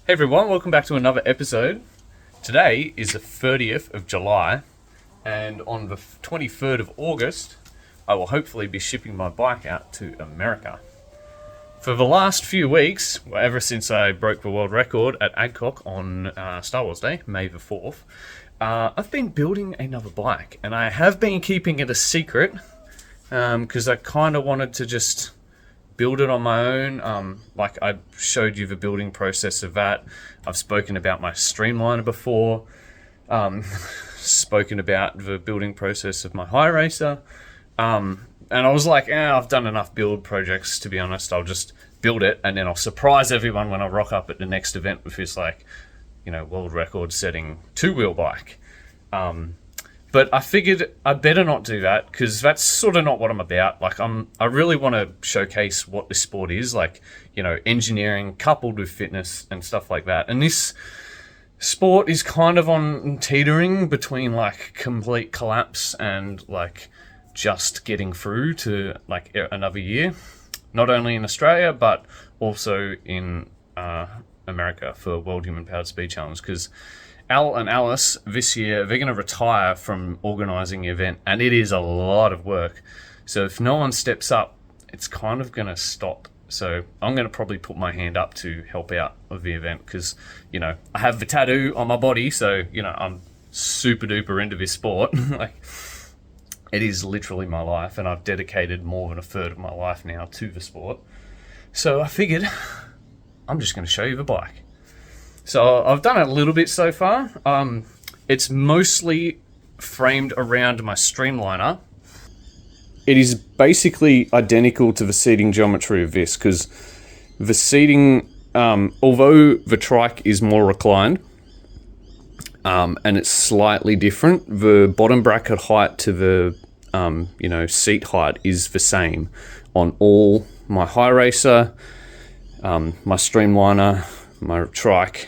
Hey everyone, welcome back to another episode. Today is the 30th of July, and on the 23rd of August, I will hopefully be shipping my bike out to America. For the last few weeks, ever since I broke the world record at Adcock on Star Wars Day, May the 4th, I've been building another bike, and I have been keeping it a secret because I kind of wanted to just build it on my own. Like I showed you the building process of that. I've spoken about my streamliner before, spoken about the building process of my high racer. And I was like, I've done enough build projects, to be honest. I'll just build it and then I'll surprise everyone when I rock up at the next event with this world record setting 2-wheel bike. But I figured I'd better not do that because that's sort of not what I'm about. I really want to showcase what this sport is, engineering coupled with fitness and stuff like that. And this sport is kind of on teetering between complete collapse and just getting through to another year, not only in Australia but also in America for World Human Powered Speed Challenge, because Al and Alice this year, they're going to retire from organising the event, and it is a lot of work. So if no one steps up, it's kind of going to stop. So I'm going to probably put my hand up to help out with the event because, I have the tattoo on my body, so, I'm super duper into this sport. It is literally my life, and I've dedicated more than a third of my life now to the sport. So I figured I'm just going to show you the bike. So I've done a little bit so far. It's mostly framed around my streamliner. It is basically identical to the seating geometry of this because the seating, although the trike is more reclined and it's slightly different, the bottom bracket height to the seat height is the same on all my high racer, my streamliner, my trike,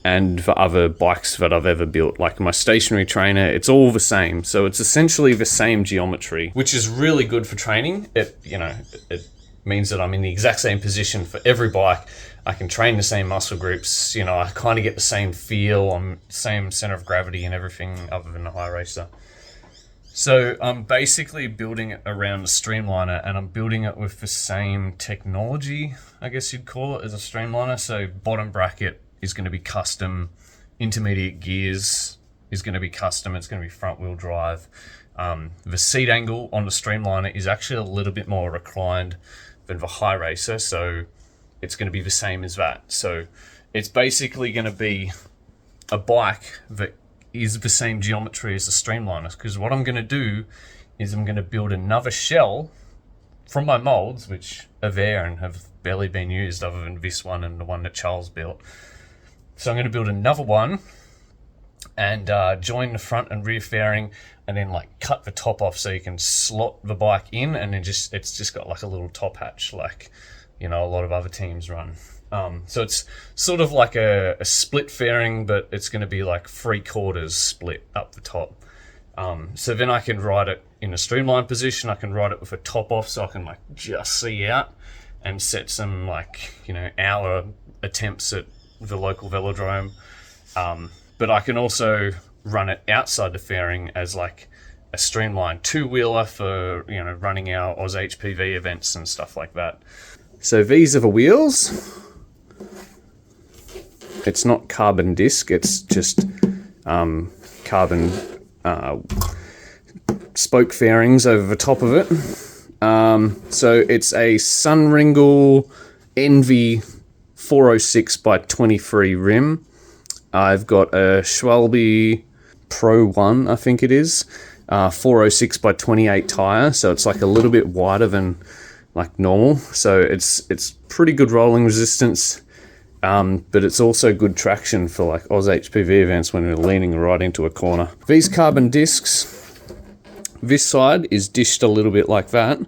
and the other bikes that I've ever built, like my stationary trainer. It's all the same. So it's essentially the same geometry, which is really good for training. It means that I'm in the exact same position for every bike. I can train the same muscle groups. I kind of get the same feel, on same center of gravity and everything other than the high racer. So I'm basically building it around the streamliner, and I'm building it with the same technology, I guess you'd call it, as a streamliner. So bottom bracket is going to be custom, intermediate gears is going to be custom, it's going to be front wheel drive. The seat angle on the streamliner is actually a little bit more reclined than the high racer, so it's going to be the same as that. So it's basically going to be a bike that is the same geometry as the streamliners, because what I'm going to do is I'm going to build another shell from my molds, which are there and have barely been used other than this one and the one that Charles built. So I'm going to build another one and join the front and rear fairing, and then cut the top off so you can slot the bike in, and then it's just got a little top hatch a lot of other teams run. So it's sort of like a split fairing, but it's going to be 3/4 split up the top. So then I can ride it in a streamlined position. I can ride it with a top off so I can just see out and set some hour attempts at the local velodrome. But I can also run it outside the fairing as a streamlined 2-wheeler for running our Oz HPV events and stuff like that. So these are the wheels. It's not carbon disc, it's just carbon spoke fairings over the top of it. So it's a Sunringle Envy 406 by 23 rim. I've got a Schwalbe Pro 1, I think it is, 406 by 28 tire, so it's a little bit wider than normal. So it's pretty good rolling resistance, but it's also good traction for Oz HPV events when we're leaning right into a corner. These carbon discs, this side is dished a little bit like that.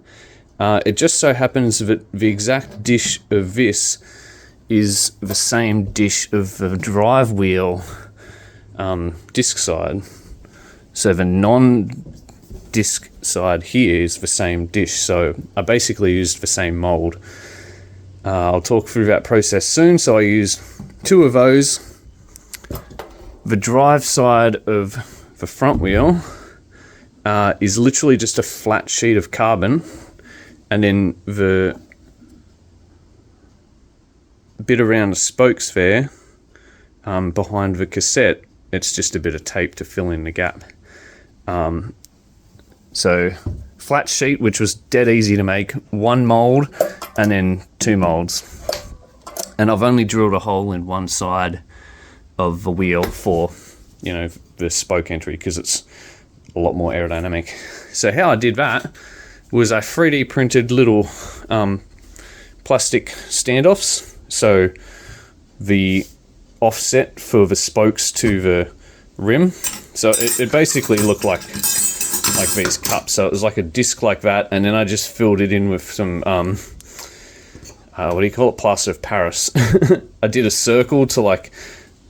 It just so happens that the exact dish of this is the same dish of the drive wheel disc side. So the non-disc side here is the same dish. So I basically used the same mold. I'll talk through that process soon. So I use two of those. The drive side of the front wheel is literally just a flat sheet of carbon, and then the bit around the spokes there, behind the cassette, it's just a bit of tape to fill in the gap. So flat sheet, which was dead easy to make, one mold and then two molds. And I've only drilled a hole in one side of the wheel for, you know, the spoke entry, because it's a lot more aerodynamic. So how I did that was I 3D printed little plastic standoffs. So the offset for the spokes to the rim. So it basically looked like these cups. So it was like a disc like that, and then I just filled it in with some what do you call it? Plaster of Paris. I did a circle to like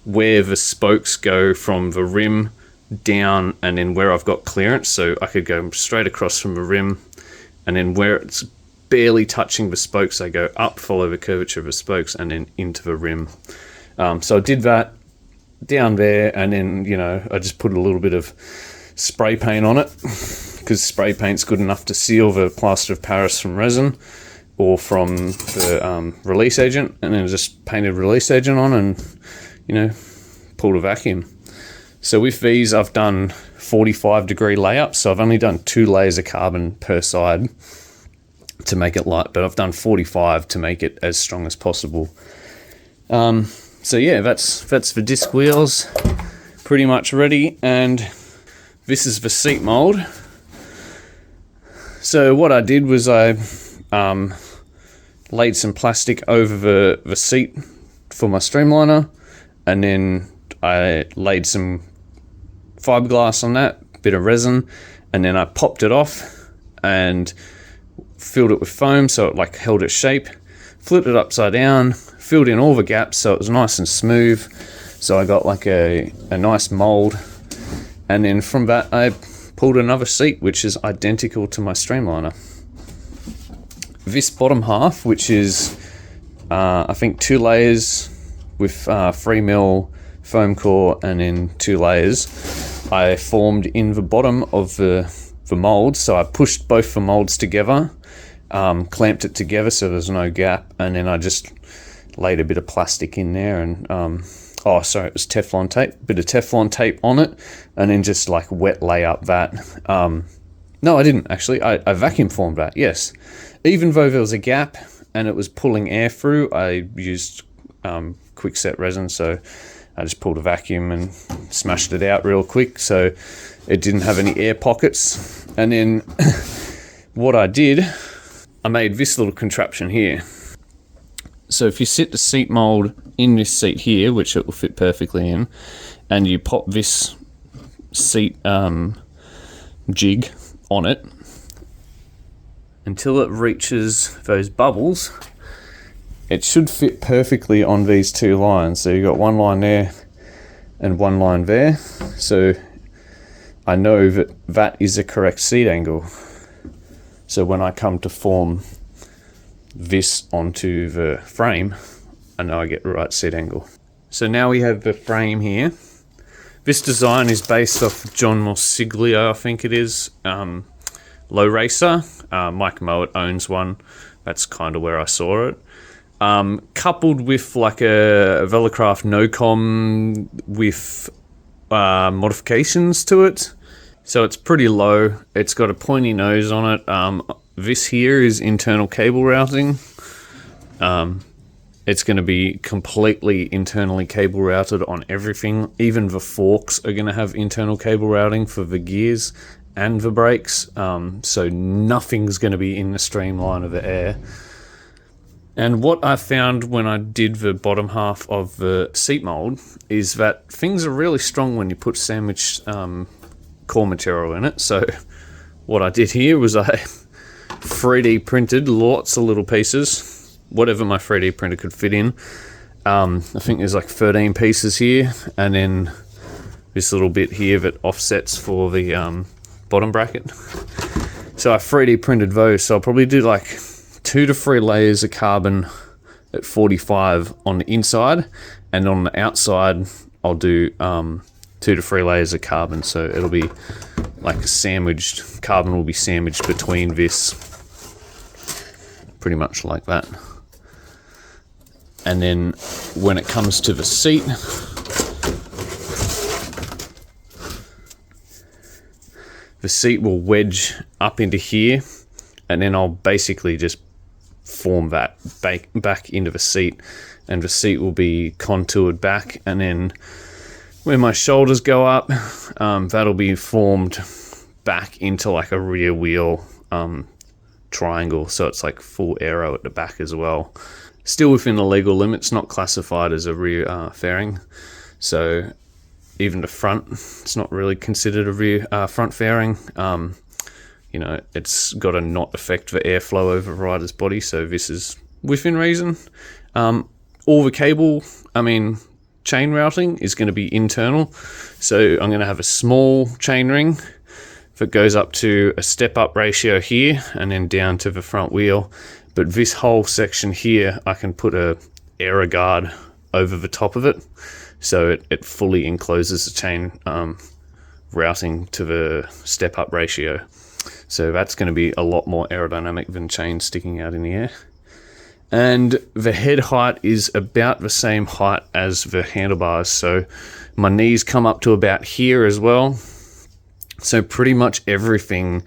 where the spokes go from the rim down, and then where I've got clearance, so I could go straight across from the rim, and then where it's barely touching the spokes, I go up, follow the curvature of the spokes, and then into the rim. So I did that down there, and then, you know, I just put a little bit of spray paint on it, because spray paint's good enough to seal the plaster of Paris from resin or from the release agent, and then just painted release agent on and, you know, pulled a vacuum. So with these, I've done 45-degree layups, so I've only done 2 layers of carbon per side to make it light, but I've done 45 to make it as strong as possible. So yeah, that's the disc wheels, pretty much ready, and this is the seat mold. So what I did was I laid some plastic over the seat for my streamliner, and then I laid some fiberglass on that, bit of resin, and then I popped it off and filled it with foam so it like held its shape, flipped it upside down, filled in all the gaps so it was nice and smooth. So I got like a nice mold, and then from that I pulled another seat which is identical to my streamliner. This bottom half, which is I think 2 layers with 3mm foam core and then 2 layers, I formed in the bottom of the mold. So I pushed both the molds together, clamped it together so there's no gap, and then I just laid a bit of plastic in there, and oh sorry, it was Teflon tape, bit of Teflon tape on it, and then just like wet lay up that. No, I didn't actually, I vacuum formed that, yes. Even though there was a gap and it was pulling air through, I used quick set resin, so I just pulled a vacuum and smashed it out real quick so it didn't have any air pockets. And then what I did, I made this little contraption here. So if you sit the seat mold in this seat here, which it will fit perfectly in, and you pop this seat jig on it until it reaches those bubbles, it should fit perfectly on these 2 lines. So you've got 1 line there and 1 line there. So I know that that is a correct seat angle. So when I come to form this onto the frame, I know I get the right seat angle. So now we have the frame here. This design is based off John Morsiglio, I think it is, Low Racer. Mike Mowat owns one. That's kind of where I saw it. Coupled with like a Velocraft no-com with modifications to it. So it's pretty low. It's got a pointy nose on it. This here is internal cable routing. It's going to be completely internally cable routed on everything. Even the forks are going to have internal cable routing for the gears and the brakes. So nothing's going to be in the streamline of the air. And what I found when I did the bottom half of the seat mold is that things are really strong when you put sandwich core material in it. So what I did here was I 3D printed lots of little pieces, whatever my 3D printer could fit in. I think there's like 13 pieces here, and then this little bit here that offsets for the bottom bracket. So I 3D printed those, so I'll probably do like 2 to 3 layers of carbon at 45 on the inside, and on the outside I'll do 2 to 3 layers of carbon, so it'll be like a sandwiched, carbon will be sandwiched between this, pretty much like that. And then when it comes to the seat, the seat will wedge up into here, and then I'll basically just form that back into the seat, and the seat will be contoured back, and then where my shoulders go up, that'll be formed back into like a rear wheel triangle, so it's like full aero at the back as well. Still within the legal limits, not classified as a rear fairing, so even the front, it's not really considered a rear front fairing. You know, it's got to not affect the airflow over the rider's body, so this is within reason. All the cable, chain routing is going to be internal, so I'm going to have a small chain ring that goes up to a step-up ratio here and then down to the front wheel. But this whole section here, I can put a aero guard over the top of it, so it fully encloses the chain routing to the step-up ratio. So that's going to be a lot more aerodynamic than chain sticking out in the air. And the head height is about the same height as the handlebars, so my knees come up to about here as well. So pretty much everything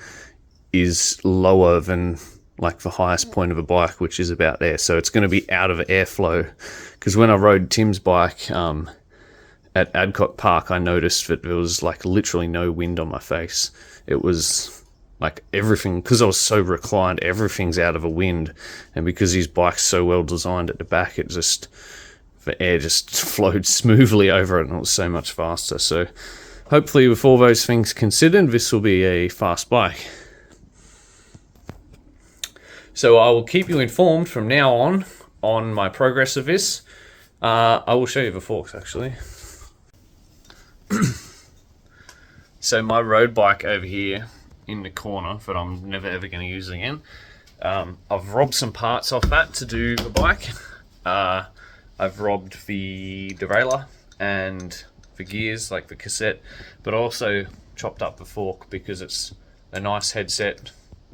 is lower than like the highest point of a bike, which is about there. So it's going to be out of airflow, because when I rode Tim's bike at Adcock Park, I noticed that there was like literally no wind on my face. It was like everything, because I was so reclined, everything's out of a wind, and because his bike's so well designed at the back, the air just flowed smoothly over it, and it was so much faster. So hopefully with all those things considered, this will be a fast bike. So I will keep you informed from now on my progress of this. I will show you the forks actually. So my road bike over here in the corner that I'm never ever going to use again, I've robbed some parts off that to do the bike. I've robbed the derailleur and the gears, like the cassette, but also chopped up the fork because it's a nice headset,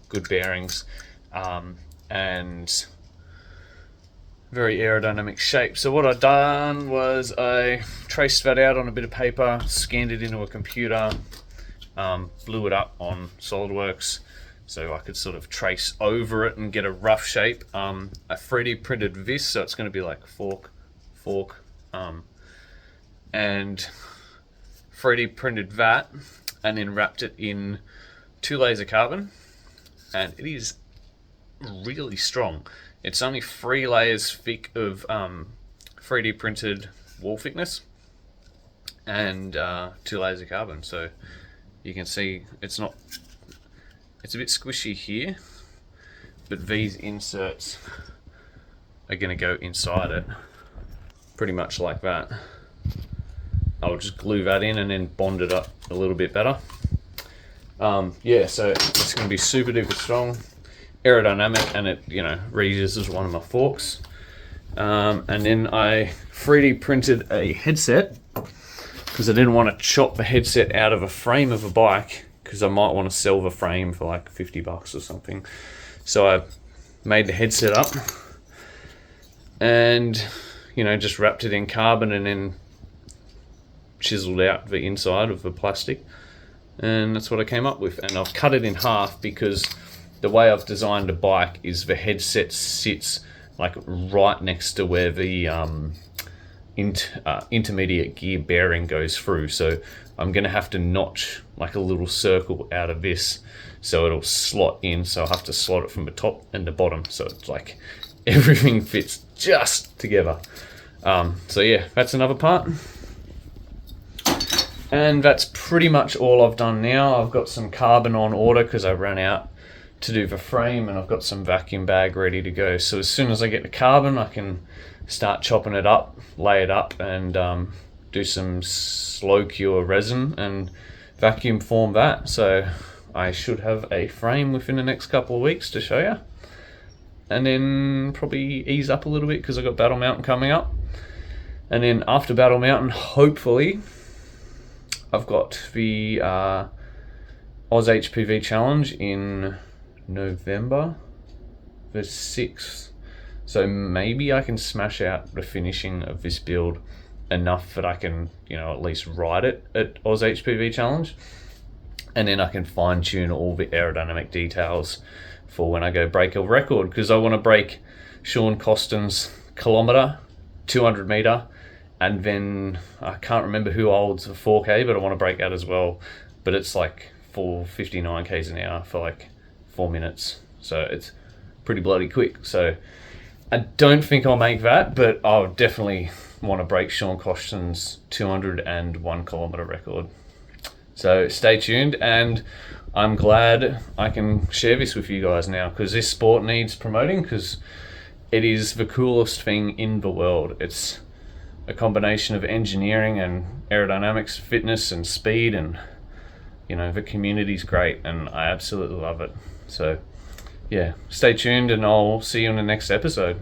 good bearings, and very aerodynamic shape. So what I've done was I traced that out on a bit of paper, scanned it into a computer, blew it up on SolidWorks so I could sort of trace over it and get a rough shape. I 3D printed this, so it's going to be like fork, and 3D printed that, and then wrapped it in 2 layers of carbon, and it is really strong. It's only 3 layers thick of 3D printed wall thickness and 2 layers of carbon, so you can see it's a bit squishy here, but these inserts are going to go inside it pretty much like that. I'll just glue that in and then bond it up a little bit better. Yeah, so it's going to be super duper strong, aerodynamic, and it reuses one of my forks. And then I 3D printed a headset because I didn't want to chop the headset out of a frame of a bike, because I might want to sell the frame for like $50 or something. So I made the headset up and just wrapped it in carbon and then chiseled out the inside of the plastic, and that's what I came up with. And I've cut it in half because the way I've designed the bike is the headset sits like right next to where the intermediate gear bearing goes through, so I'm gonna have to notch like a little circle out of this so it'll slot in, so I'll have to slot it from the top and the bottom, so it's like everything fits just together. So yeah, that's another part, and that's pretty much all I've done now. I've got some carbon on order because I ran out to do the frame, and I've got some vacuum bag ready to go, so as soon as I get the carbon I can start chopping it up, lay it up, and do some slow cure resin and vacuum form that. So I should have a frame within the next couple of weeks to show you. and then probably ease up a little bit because I've got Battle Mountain coming up. And then after Battle Mountain, hopefully, I've got the Oz HPV Challenge in November, the 6th. So maybe I can smash out the finishing of this build enough that I can, at least ride it at Oz HPV Challenge. And then I can fine tune all the aerodynamic details for when I go break a record, because I want to break Sean Costin's kilometre, 200 metre, and then I can't remember who holds the 4K, but I want to break that as well. But it's like 459 k's an hour for like 4 minutes, so it's pretty bloody quick. So I don't think I'll make that, but I'll definitely want to break Sean Costin's 201 kilometre record. So stay tuned, and I'm glad I can share this with you guys now, because this sport needs promoting, because it is the coolest thing in the world. It's a combination of engineering and aerodynamics, fitness and speed, and the community's great, and I absolutely love it. So yeah, stay tuned, and I'll see you in the next episode.